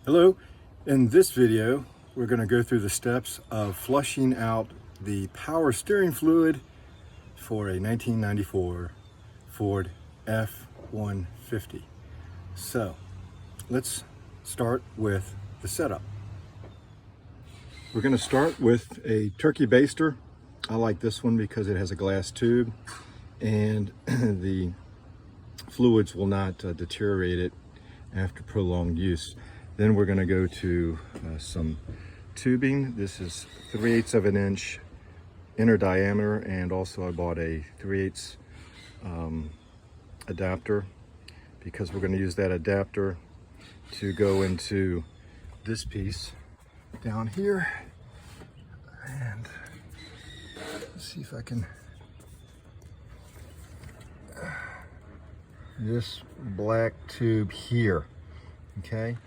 Hello, in this video we're going to go through the steps of flushing out the power steering fluid for a 1994 Ford F-150. So let's start with the setup. We're going to start with a turkey baster. I like this one because it has a glass tube and the fluids will not deteriorate it after prolonged use. Then we're going to go to some tubing. This is 3/8 of an inch inner diameter, and also I bought a 3/8 adapter because we're going to use that adapter to go into this piece down here. And let's see if I can, this black tube here, okay?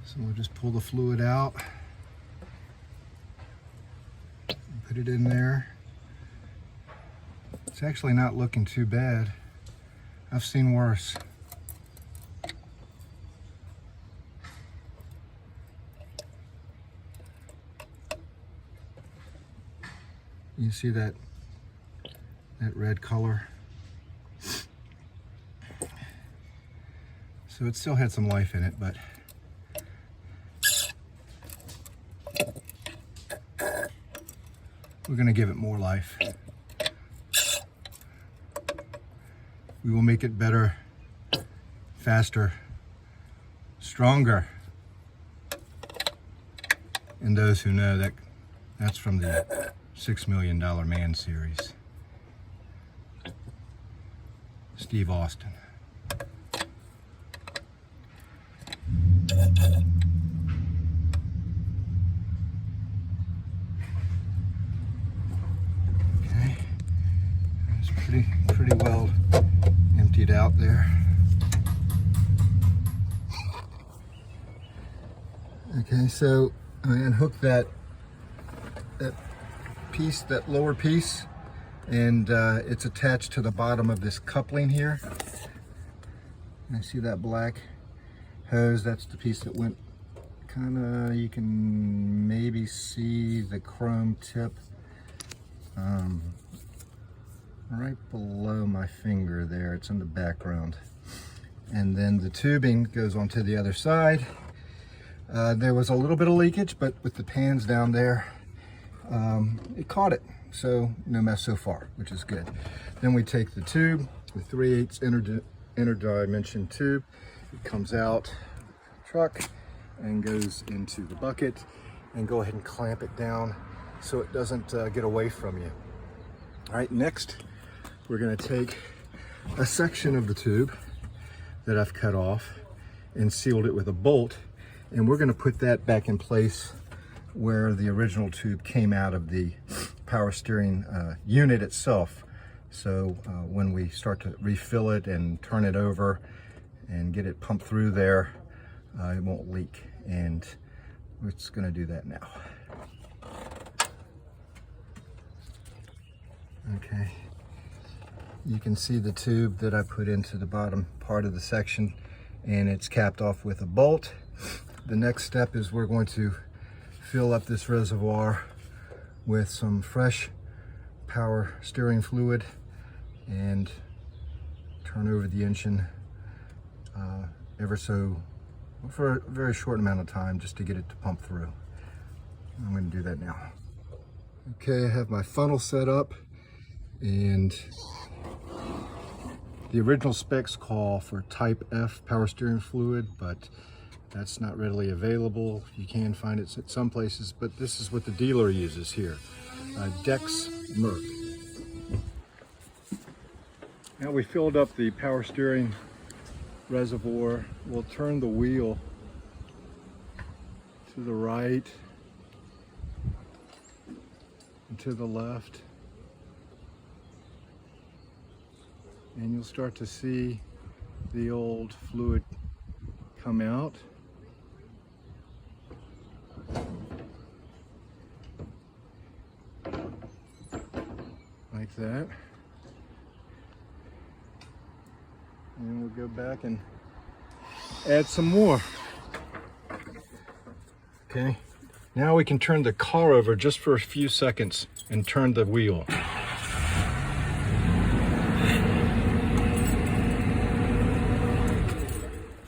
So we'll just pull the fluid out, and put it in there. It's actually not looking too bad. I've seen worse. You see that red color? So it still had some life in it, but we're going to give it more life. We will make it better, faster, stronger. And those who know that, that's from the $6 Million Man series. Steve Austin. Okay, it's pretty well emptied out there. Okay, so I unhooked that piece, that lower piece, and it's attached to the bottom of this coupling here. And I see that black hose, that's the piece that went kinda, you can maybe see the chrome tip right below my finger there. It's in the background. And then the tubing goes onto the other side. There was a little bit of leakage, but with the pans down there, it caught it. So no mess so far, which is good. Then we take the tube, the 3/8 inner dimension tube. It comes out the truck and goes into the bucket, and go ahead and clamp it down so it doesn't get away from you. All right, next we're going to take a section of the tube that I've cut off and sealed it with a bolt, and we're going to put that back in place where the original tube came out of the power steering unit itself. So when we start to refill it and turn it over and get it pumped through there, it won't leak, and we're just going to do that now. Okay, you can see the tube that I put into the bottom part of the section, and it's capped off with a bolt. The next step is we're going to fill up this reservoir with some fresh power steering fluid and turn over the engine ever so for a very short amount of time, just to get it to pump through. I'm going to do that now. Okay, I have my funnel set up, and the original specs call for type F power steering fluid, but that's not readily available. You can find it at some places, but this is what the dealer uses here, Dex Merc. Now we filled up the power steering reservoir. We'll turn the wheel to the right and to the left, and you'll start to see the old fluid come out. like that. And we'll go back and add some more. Okay, now we can turn the car over just for a few seconds and turn the wheel.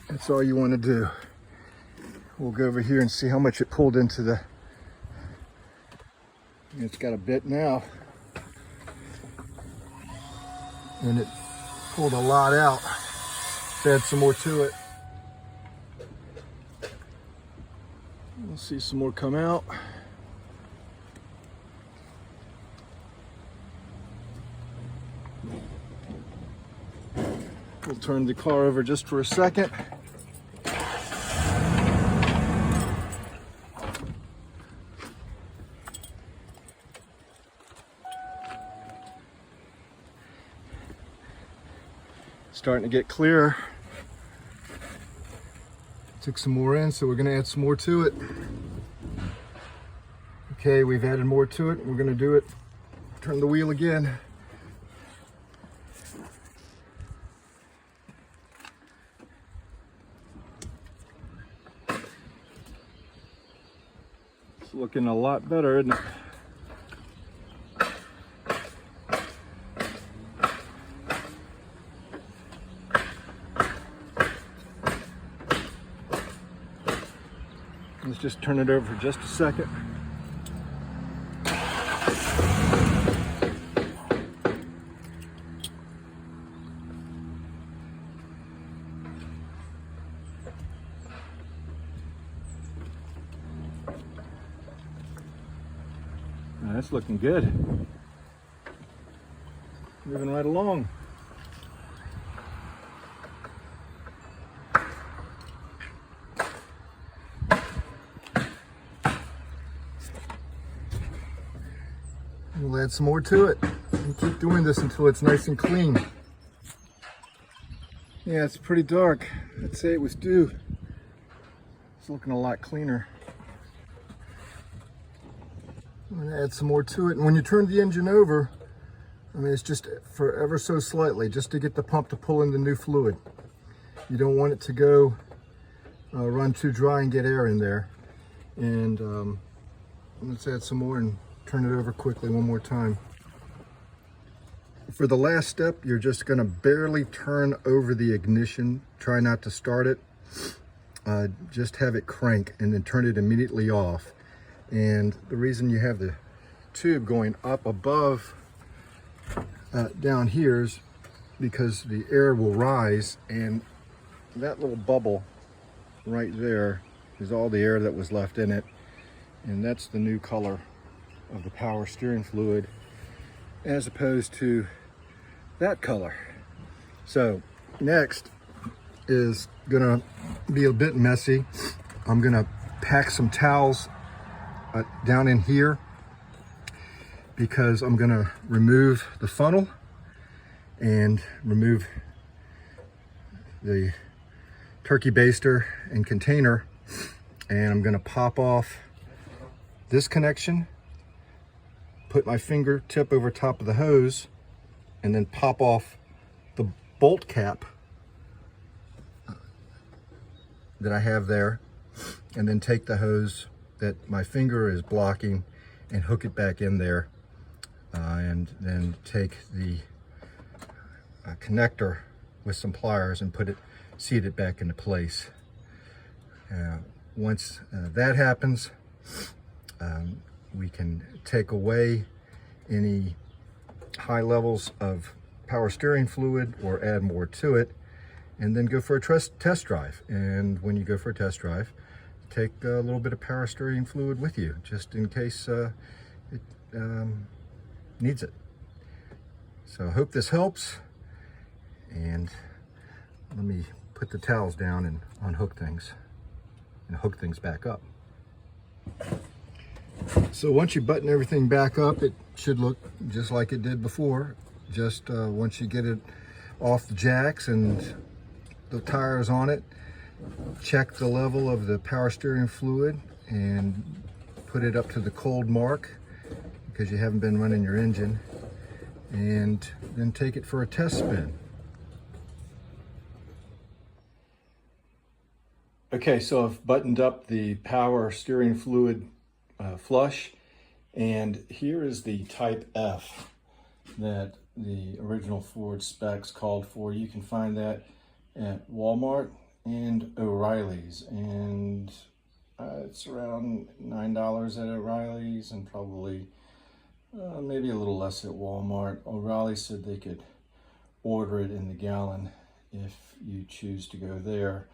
That's all you want to do. We'll go over here and see how much it pulled into the... It's got a bit now. And it pulled a lot out. Let's add some more to it. We'll see some more come out. We'll turn the car over just for a second. Starting to get clearer. Took some more in, so we're going to add some more to it. Okay, we've added more to it. We're going to do it. Turn the wheel again. It's looking a lot better, isn't it? Let's just turn it over for just a second. That's looking good. Moving right along. We'll add some more to it and keep doing this until it's nice and clean. Yeah, it's pretty dark. I'd say it was due. It's looking a lot cleaner. I'm going to add some more to it. And when you turn the engine over, I mean, it's just for ever so slightly, just to get the pump to pull in the new fluid. You don't want it to go run too dry and get air in there. And let's add some more and turn it over quickly one more time. For the last step, you're just going to barely turn over the ignition. Try not to start it. Just have it crank and then turn it immediately off. And the reason you have the tube going up above down here is because the air will rise, and that little bubble right there is all the air that was left in it, and that's the new color of the power steering fluid as opposed to that color. So next is gonna be a bit messy. I'm gonna pack some towels down in here because I'm gonna remove the funnel and remove the turkey baster and container, and I'm gonna pop off this connection, put my fingertip over top of the hose, and then pop off the bolt cap that I have there, and then take the hose that my finger is blocking and hook it back in there, and then take the connector with some pliers and seat it back into place. Once that happens, we can take away any high levels of power steering fluid or add more to it, and then go for a test drive. And when you go for a test drive, take a little bit of power steering fluid with you, just in case it needs it. So I hope this helps, and let me put the towels down and unhook things and hook things back up. So once you button everything back up, it should look just like it did before. Just once you get it off the jacks and the tires on it, check the level of the power steering fluid and put it up to the cold mark because you haven't been running your engine. and then take it for a test spin. Okay, so I've buttoned up the power steering fluid flush, and here is the Type F that the original Ford specs called for. You can find that at Walmart and O'Reilly's, and it's around $9 at O'Reilly's and probably maybe a little less at Walmart. O'Reilly said they could order it in the gallon if you choose to go there.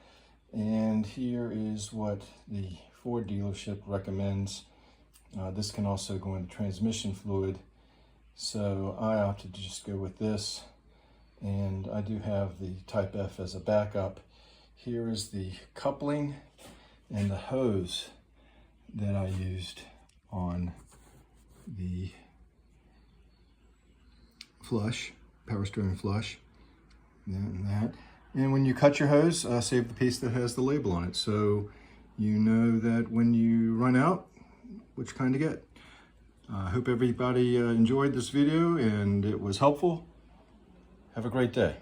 And here is what the Ford dealership recommends. This can also go into transmission fluid, so I opted to just go with this, and I do have the Type F as a backup. Here is the coupling and the hose that I used on the flush, power steering flush, and that. And when you cut your hose, save the piece that has the label on it, so you know that when you run out, which kind to get. I hope everybody enjoyed this video and it was helpful. Have a great day.